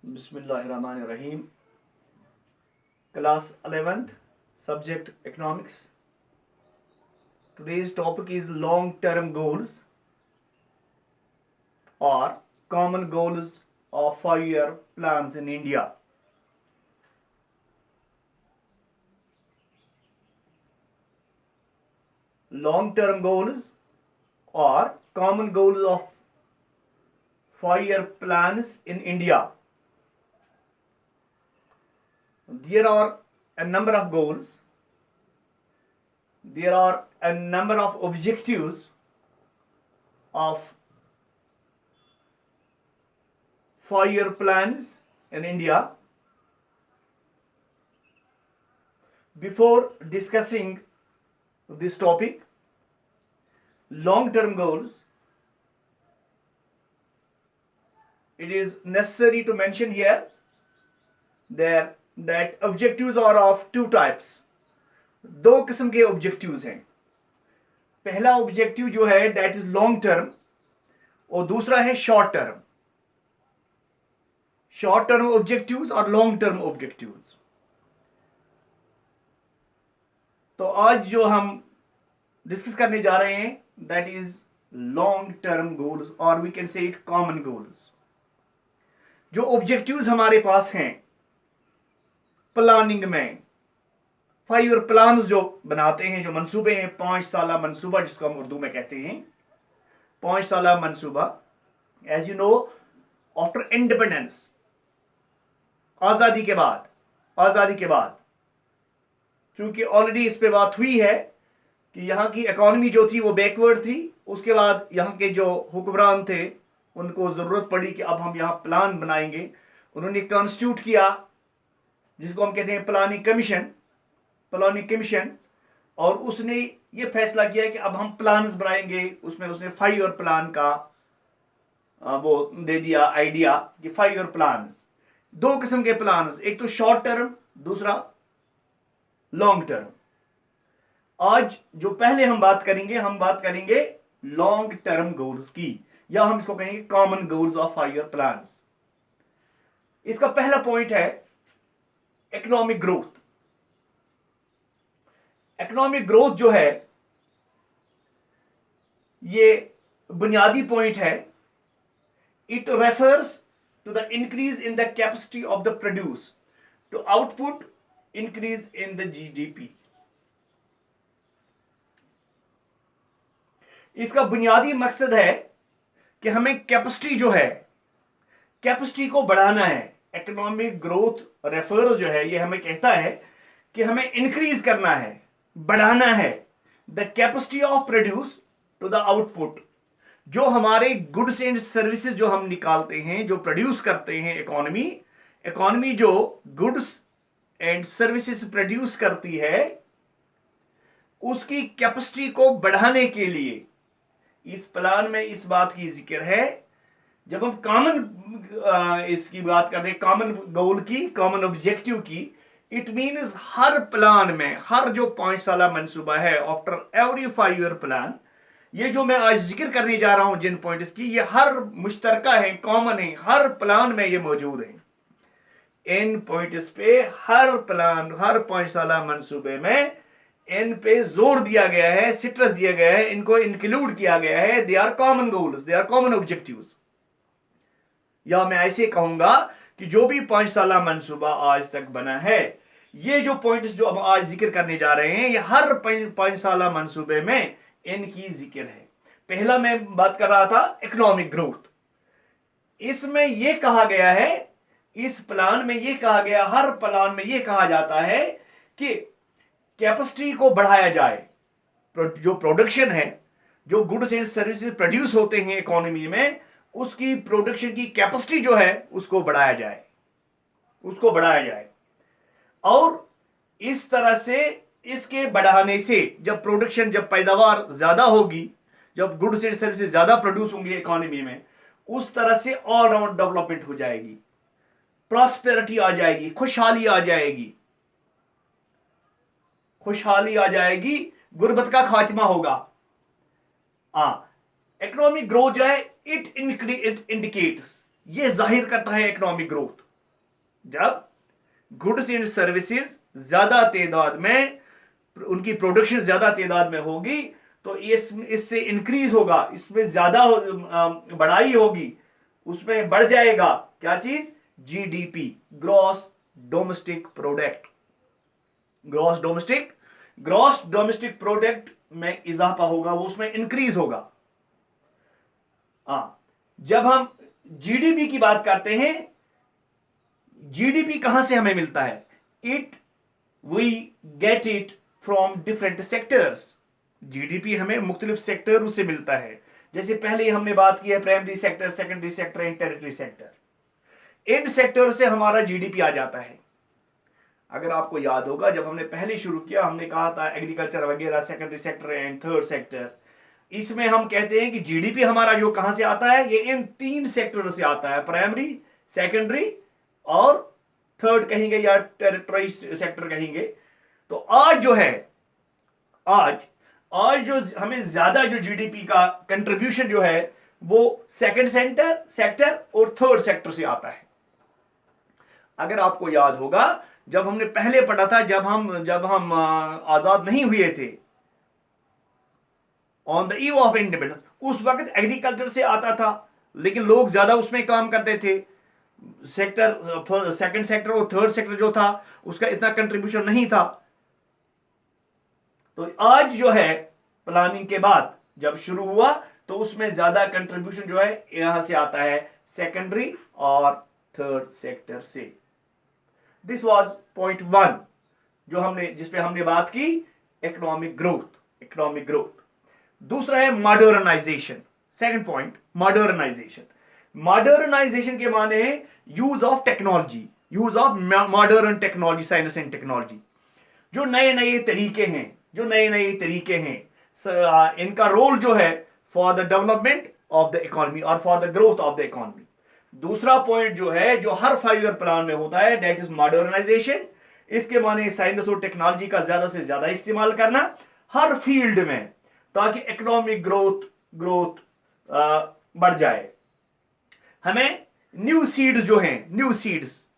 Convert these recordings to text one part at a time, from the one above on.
Bismillahirrahmanirrahim. Class 11th, subject economics. Today's topic is long-term goals or common goals of 5-year plans in India. Long-term goals or common goals of 5-year plans in India. There are a number of goals. There are a number of objectives of 5-year plans in India. Before discussing this topic, long-term goals, it is necessary to mention here that objectives are of two types. दो किस्म के objectives हैं. पहला objective जो है that is long term और दूसरा है short term. Short term objectives और long term objectives. तो आज जो हम डिस्कस करने जा रहे हैं that is long term goals or we can say it common goals. जो objectives हमारे पास हैं प्लानिंग में, 5-year प्लान जो बनाते हैं, जो मंसूबे हैं, 5 साला मंसूबा जिसको हम उर्दू में कहते हैं, 5 साला मंसूबा. As you know, after independence, आजादी के बाद चूंकि ऑलरेडी इस पे बात हुई है कि यहाँ की इकोनॉमी जो थी वो बैकवर्ड थी. उसके बाद यहाँ के जो हुक्मरान थे उनको जरूरत पड़ी कि अब हम यहाँ प्लान बनाएंगे. उन्होंने कॉन्स्टिट्यूट किया जिसको हम कहते हैं प्लानिंग कमीशन, और उसने ये फैसला किया कि अब हम प्लान्स बनाएंगे. उसमें उसने 5-year प्लान का वो दे दिया आइडिया कि 5-year प्लान्स. दो किस्म के प्लान्स, एक तो शॉर्ट टर्म, दूसरा लॉन्ग टर्म. आज जो पहले हम बात करेंगे लॉन्ग टर्म गोल्स की, या हम इसको कहेंगे common goals of 5-year plans. इसका पहला पॉइंट है इकोनॉमिक ग्रोथ. इकोनॉमिक ग्रोथ जो है ये बुनियादी पॉइंट है. It refers to the increase in the capacity of the produce to output increase in the GDP. इसका बुनियादी मकसद है कि हमें कैपेसिटी को बढ़ाना है. इकोनॉमिक ग्रोथ रेफर्स जो है ये हमें कहता है कि हमें इंक्रीज करना है, बढ़ाना है the capacity of produce to the output. जो हमारे गुड्स एंड सर्विसेज जो हम निकालते हैं, जो प्रोड्यूस करते हैं, इकोनॉमी जो गुड्स एंड सर्विसेज प्रोड्यूस करती है उसकी कैपेसिटी को बढ़ाने के लिए इस प्लान में इस बात की जिक्र है. जब हम इसकी बात करते हैं कॉमन गोल की, कॉमन ऑब्जेक्टिव की, इट मीन्स हर प्लान में, हर जो 5 साला मंसूबा है, आफ्टर एवरी 5-year प्लान, ये जो मैं आज जिक्र करने जा रहा हूं जिन पॉइंट्स की, ये हर मुश्तरका है, कॉमन है, हर प्लान में ये मौजूद है. इन पॉइंट्स पे हर प्लान, हर 5 साला मंसूबे में इन पे जोर दिया गया है, सिट्रस दिया गया है, इनको इंक्लूड किया गया है. They are common goals, they are common objectives. या मैं ऐसे कहूंगा कि जो भी 5 साला मंसूबा आज तक बना है, ये जो पॉइंट्स जो हम आज जिक्र करने जा रहे हैं, ये हर 5 साला मंसूबे में इनकी जिक्र है. पहला मैं बात कर रहा था इकोनॉमिक ग्रोथ. इसमें यह कहा गया है, इस प्लान में यह कहा गया, हर प्लान में यह कहा जाता है कि कैपेसिटी को बढ़ाया जाए. जो प्रोडक्शन है, जो गुड्स एंड सर्विसेज प्रोड्यूस होते हैं इकोनॉमी में, उसकी प्रोडक्शन की कैपेसिटी जो है उसको बढ़ाया जाए. और इस तरह से, इसके बढ़ाने से जब पैदावार ज्यादा होगी, जब गुड्स एंड सर्विसेज ज्यादा प्रोड्यूस होंगे इकोनॉमी में, उस तरह से ऑल राउंड डेवलपमेंट हो जाएगी, प्रॉस्पेरिटी आ जाएगी, खुशहाली आ जाएगी, गुर्बत का खात्मा होगा. इकोनॉमिक ग्रोथ जो है इट इंडिकेट्स, ये जाहिर करता है इकोनॉमिक ग्रोथ. जब गुड्स एंड सर्विसेज ज्यादा तादाद में, उनकी प्रोडक्शन ज्यादा तादाद में होगी, तो इससे इंक्रीज होगा, इसमें ज्यादा बढ़ाई होगी, उसमें बढ़ जाएगा क्या चीज? GDP, gross domestic product. Gross domestic product में इजाफा होगा, वो उसमें इंक्रीज होगा। जब हम जीडीपी की बात करते हैं, जीडीपी कहां से हमें मिलता है? We get it from different sectors. GDP हमें मुख्तलिफ सेक्टरों से मिलता है। जैसे पहले ही हमने बात की है, primary sector, secondary sector and territory sector. In sector से हमारा जीडीपी आ जाता है। अगर आपको याद होगा, जब हमने पहले शुरू किया, हमने कहा था एग्रीकल्चर वगैरह secondary sector and third sector. इसमें हम कहते हैं कि जीडीपी हमारा जो कहां से आता है, ये इन 3 सेक्टर से आता है, प्राइमरी, सेकेंडरी और थर्ड कहेंगे या टेरिटरी सेक्टर कहेंगे। तो आज जो है, आज जो हमें ज्यादा जो जीडीपी का कंट्रीब्यूशन जो है, वो सेकंड सेक्टर और थर्ड सेक्टर से आता है। अगर आपको याद होगा, जब हमने पहले पढ़ा था, जब हम आजाद नहीं हुए थे, on the eve of independence, उस वक्त एग्रीकल्चर से आता था, लेकिन लोग ज्यादा उसमें काम करते थे। सेकंड सेक्टर और थर्ड सेक्टर जो था, उसका इतना कंट्रीब्यूशन नहीं था। तो आज जो है, प्लानिंग के बाद जब शुरू हुआ, तो उसमें ज्यादा कंट्रीब्यूशन जो है यहां से आता है, सेकेंडरी और थर्ड सेक्टर से। दिस वाज पॉइंट 1 जिसपे हमने बात की, इकोनॉमिक ग्रोथ। दूसरा है मॉडर्नाइजेशन। सेकंड पॉइंट, मॉडर्नाइजेशन के माने हैं use of technology, use of modern technology, science and technology. जो नए नए तरीके हैं, इनका रोल जो है for the development of the economy और for the growth of the economy. दूसरा पॉइंट जो है, जो हर 5 ईयर प्लान में होता है, दैट इज मॉडर्नाइजेशन। इसके माने साइंस और टेक्नोलॉजी का ज्यादा से ज्यादा इस्तेमाल करना हर फील्ड में, ताकि इकोनॉमिक ग्रोथ बढ़ जाए। हमें न्यू सीड्स,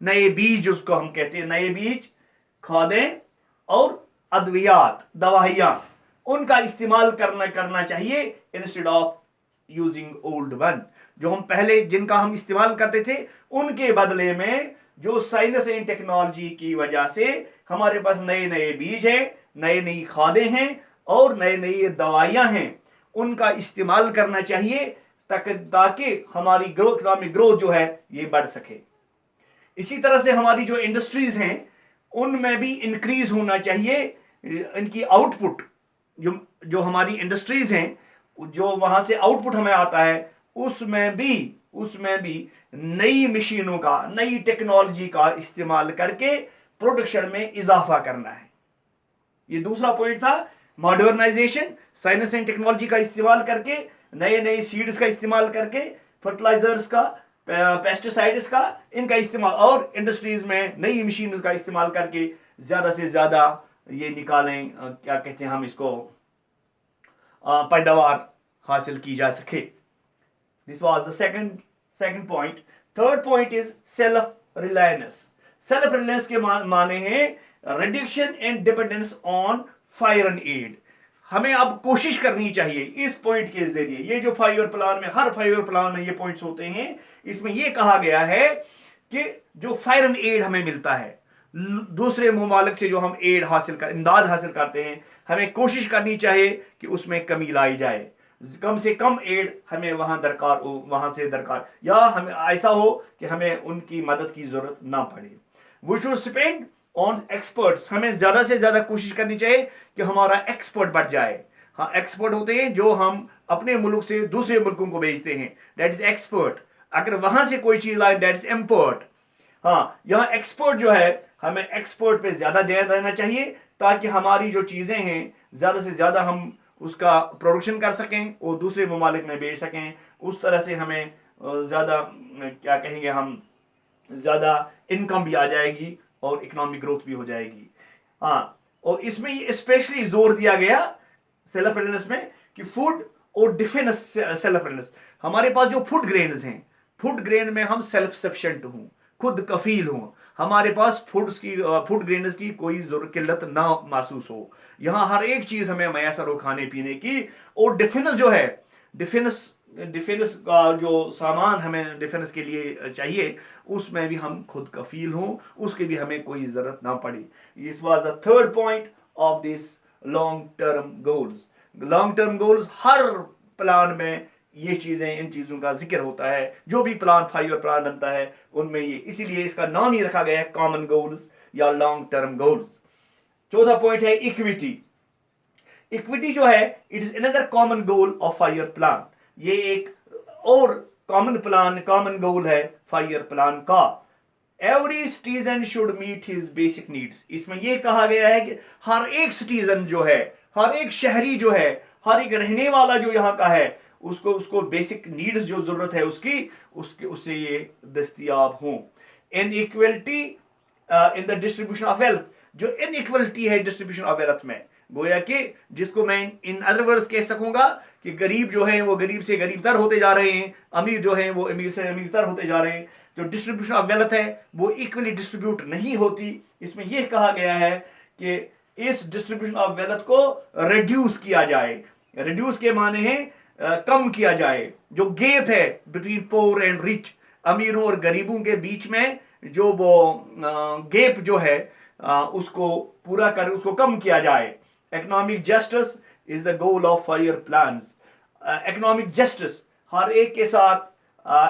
नए बीज जिसको हम कहते हैं, नए बीज, खादें और अद्वियात, दवाइयां, उनका इस्तेमाल करना चाहिए, instead of using old one. जो हम पहले जिनका हम इस्तेमाल करते थे, उनके बदले में जो साइंस एंड टेक्नोलॉजी की वजह से हमारे पास नए नए बीज हैं, नई नई खादें हैं और नई नई दवाइयां हैं, उनका इस्तेमाल करना चाहिए, ताकि हमारी इकोनॉमिक ग्रोथ जो है ये बढ़ सके। इसी तरह से हमारी जो इंडस्ट्रीज हैं, उनमें भी इंक्रीज होना चाहिए। इनकी आउटपुट, जो हमारी इंडस्ट्रीज हैं, जो वहां से आउटपुट हमें आता है, उसमें भी नई मशीनों का, नई टेक्नोलॉजी का इस्तेमाल करके प्रोडक्शन में इजाफा करना है। ये दूसरा पॉइंट था, मॉडर्नाइजेशन, साइंस एंड टेक्नोलॉजी का इस्तेमाल करके, नए नए सीड्स का इस्तेमाल करके, फर्टिलाइजर्स का, पेस्टिसाइड्स का, इनका इस्तेमाल, और इंडस्ट्रीज में नई मशीन का इस्तेमाल करके ज्यादा से ज्यादा ये निकालें, क्या कहते हैं हम इसको, पैदावार हासिल की जा सके। This was the second point. Third point is self reliance के माने हैं reduction and dependence on foreign add. हमें अब कोशिश करनी चाहिए इस पॉइंट के जरिए, ये जो 5 ईयर प्लान में, हर 5 ईयर प्लान में ये पॉइंट्स होते हैं, इसमें ये कहा गया है कि जो फॉरेन एड हमें मिलता है, दूसरे ममालिक से जो हम इमदाद हासिल करते हैं, हमें कोशिश करनी चाहिए कि उसमें कमी लाई जाए। कम से कम एड हमें वहां से दरकार, या हमें ऐसा हो कि हमें उनकी मदद की जरूरत ना पड़े। We should spend on experts. हमें ज्यादा से ज्यादा कोशिश करनी चाहिए कि हमारा एक्सपोर्ट बढ़ जाए। हाँ, एक्सपोर्ट होते हैं जो हम अपने मुल्क से दूसरे मुल्कों को भेजते हैं, दैट इज एक्सपोर्ट। अगर वहां से कोई चीज आए, दैट इज इम्पोर्ट। हाँ, यहाँ एक्सपोर्ट जो है, हमें एक्सपोर्ट पे ज्यादा ध्यान देना चाहिए, ताकि हमारी जो चीजें हैं ज्यादा से ज्यादा हम उसका प्रोडक्शन कर सकें और दूसरे ममालिक में बेच सकें। उस तरह से हमें ज्यादा, क्या कहेंगे हम, ज्यादा इनकम भी आ जाएगी और इकोनॉमिक ग्रोथ भी हो जाएगी। हाँ, और इसमें स्पेशली जोर दिया गया सेल्फ रिलायंस में कि फूड और डिफेंस सेल्फ रिलायंस। हमारे पास जो फूड ग्रेन्स हैं, फूड ग्रेन में हम सेल्फ सफिशिएंट हूं, खुद कफील हों, हमारे पास फूड ग्रेन्स की कोई किल्लत ना महसूस हो। यहाँ हर एक चीज हमें मैसर हो खाने पीने की। और डिफेंस जो है, डिफेंस डिफेंस का जो सामान हमें डिफेंस के लिए चाहिए, उसमें भी हम खुद कफील हों, उसकी भी हमें कोई जरूरत ना पड़े। This was the third point of this long term goals. Long term goals, her plan में ये चीजें, इन चीजों का जिक्र होता है। जो भी प्लान 5 ईयर प्लान बनता है उनमें ये, इसीलिए इसका नाम ही रखा गया है कॉमन गोल्स या लॉन्ग टर्म गोल्स। चौथा पॉइंट है इक्विटी। इक्विटी जो है, it is another common goal of 5 year plan. ये एक और कॉमन गोल है 5 ईयर प्लान का। Every citizen should meet his basic needs. इसमें यह कहा गया है कि हर एक सिटीजन जो है, हर एक शहरी जो है, हर एक रहने वाला जो यहाँ का है, उसको बेसिक नीड्स जो जरूरत है उसके उससे ये दस्तयाब हों। Inequality in the distribution of wealth, जो इनइक्वलिटी है डिस्ट्रीब्यूशन ऑफ वेल्थ में, गोया कि जिसको मैं इन अदर वर्ड्स कह सकूंगा कि गरीब जो है वो गरीब से गरीबतर होते जा रहे हैं, अमीर जो है वो अमीर से अमीरतर होते जा रहे हैं। जो डिस्ट्रीब्यूशन ऑफ वेल्थ है वो इक्वली डिस्ट्रीब्यूट नहीं होती। इसमें यह कहा गया है कि इस डिस्ट्रीब्यूशन ऑफ वेल्थ को रिड्यूस किया जाए। रिड्यूस के माने हैं कम किया जाए। जो गैप है बिटवीन पोर एंड रिच, अमीरों और गरीबों के बीच में जो वो गैप जो है उसको पूरा कर, उसको कम किया जाए। Economic justice is the goal of 5 year plans. Economic justice, हर एक के साथ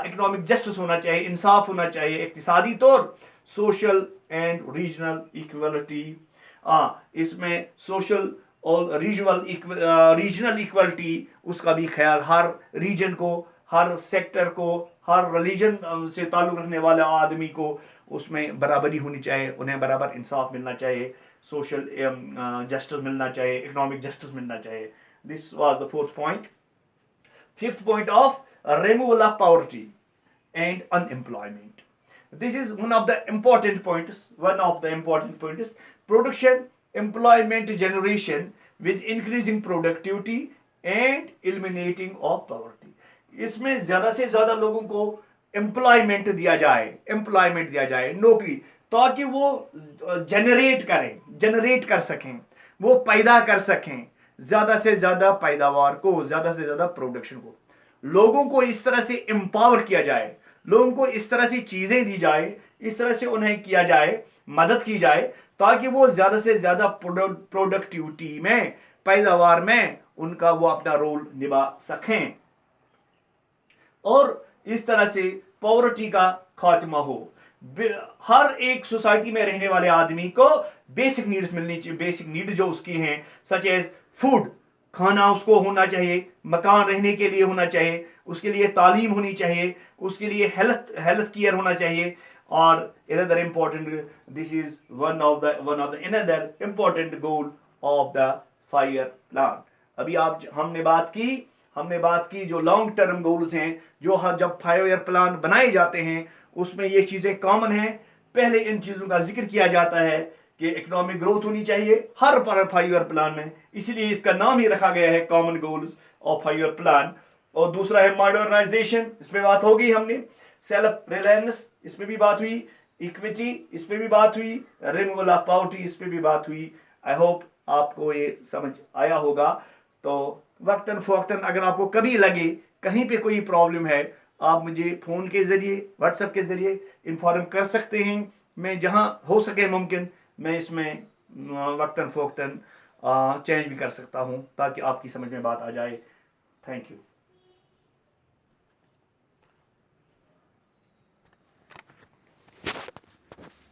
इकोनॉमिक जस्टिस होना चाहिए, इंसाफ होना चाहिए इक्तिसादी तौर। सोशल एंड रीजनल इक्वलिटी, इसमें सोशल और रीजनल इक्वलिटी, उसका भी ख्याल, हर रीजन को, हर सेक्टर को, हर रिलीजन से ताल्लुक रखने वाले आदमी को उसमें बराबरी होनी चाहिए, उन्हें बराबर इंसाफ मिलना चाहिए, सोशल जस्टिस मिलना चाहिए, इकोनॉमिक जस्टिस मिलना चाहिए। This was the fourth point. Fifth point of removal of poverty and unemployment. This is one of the important points. Production, employment generation with increasing productivity and eliminating of poverty. इसमें ज्यादा से ज्यादा लोगों को employment दिया जाए, नौकरी, ताकि वो जनरेट कर सकें, वो पैदा कर सकें ज्यादा से ज्यादा पैदावार को, ज्यादा से ज्यादा प्रोडक्शन को। लोगों को इस तरह से एम्पावर किया जाए, लोगों को इस तरह से चीजें दी जाए, इस तरह से उन्हें किया जाए, मदद की जाए, ताकि वो ज्यादा से ज्यादा प्रोडक्टिविटी में, पैदावार में उनका वो अपना रोल निभा सकें और इस तरह से पॉवर्टी का खात्मा हो। हर एक सोसाइटी में रहने वाले आदमी को बेसिक नीड्स मिलनी चाहिए। बेसिक नीड जो उसकी हैं, सच एज फूड, खाना उसको होना चाहिए, मकान रहने के लिए होना चाहिए, उसके लिए तालीम होनी चाहिए, उसके लिए हेल्थ केयर होना चाहिए। और another important, this is one of the another important goal of the 5 year plan. अभी हमने बात की जो लॉन्ग टर्म गोल्स हैं, जो जब 5 ईयर प्लान बनाए जाते हैं उसमें ये चीजें कॉमन हैं। पहले इन चीजों का जिक्र किया जाता है कि इकोनॉमिक ग्रोथ होनी चाहिए हर 5 ईयर प्लान में, इसलिए इसका नाम ही रखा गया है common goals of 5 year plan. और दूसरा है मॉडर्नाइजेशन, इस पे बात होगी हमने। सेल्फ रिलायंस, इस पे भी बात हुई। इक्विटी, इस पे भी बात हुई। रिमूवल ऑफ पॉवर्टी, इस पे भी बात हुई। आई होप आपको ये समझ आया होगा। तो वक्तन फवक्तन अगर आपको कभी लगे कहीं पे कोई प्रॉब्लम है, आप मुझे फोन के जरिए, व्हाट्सएप के जरिए इन्फॉर्म कर सकते हैं। मैं जहां हो सके मुमकिन मैं इसमें वक्तन फवक्तन चेंज भी कर सकता हूं ताकि आपकी समझ में बात आ जाए। Thank you.